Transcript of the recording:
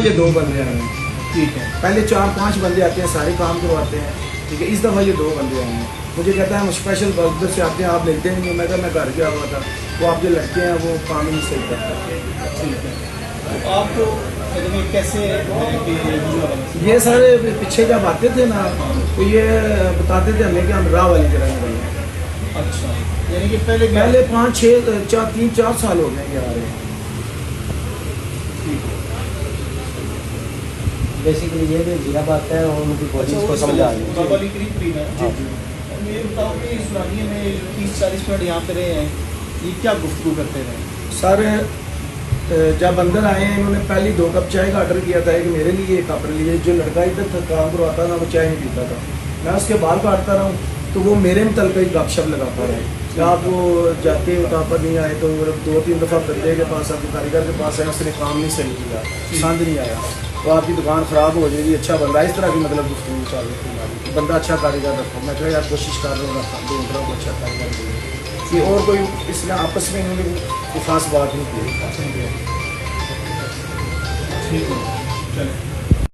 یہ 2 بندے آئے ہیں. ٹھیک ہے. پہلے 4-5 بندے آتے ہیں, سارے کام کرواتے ہیں, ٹھیک ہے. اس دفعہ یہ 2 بندے آئے ہیں. مجھے کہتا ہے ہم اسپیشل ادھر سے آتے ہیں, آپ لیتے نہیں. میں کہا میں گھر گیا ہوا تھا. وہ آپ جو لڑکے ہیں وہ کام ہی نہیں صحیح کرتے. ٹھیک ہے. تو آپ کو کیسے یہ سارے پیچھے جب آتے تھے نا تو یہ بتاتے تھے ہمیں کہ ہم راہ والی جگہ میں رہے ہیں. اچھا, یعنی کہ پہلے 3-4 سال ہو گئے یہ آ رہے ہیں. بیسیکلی یہ بھی ضلع بات ہے اور ان کی پولیس کو سمجھا رہی ہے. بابا علی قریب قریب ہے. یہ بتاؤ کہ اس وادی میں 30-40 منٹ یہاں پہ رہے ہیں, یہ کیا گفتگو کرتے رہے؟ سارے جب اندر آئے ہیں انہوں نے پہلی 2 کپ چائے کا آرڈر کیا تھا, ایک میرے لیے ایک اپنے لیے. جو لڑکا ادھر تھا کام کرواتا تھا وہ چائے نہیں پیتا تھا. میں اس کے بال کاٹتا رہا ہوں تو وہ میرے متعلق ہی گپ شپ لگاتا رہا کہ آپ وہ جاتے ہیں وہاں پر نہیں آئے تو 2-3 دفعہ بندے کے پاس آپ کاریگر کے پاس آئے, اس نے کام نہیں صحیح کیا, پسند نہیں آیا, تو آپ کی دکان خراب ہو جائے گی. اچھا بندہ اس طرح کی مطلب گفتگو چل رہی تھی. بندہ اچھا کاریگر رکھو. میں کہا یار کوشش کر رہا ہوں ڈھونڈ رہا ہوں اچھا کاریگر دے. یہ اور کوئی اس میں آپس میں انہوں نے کوئی خاص بات نہیں کی. ٹھیک ہے, چلیں.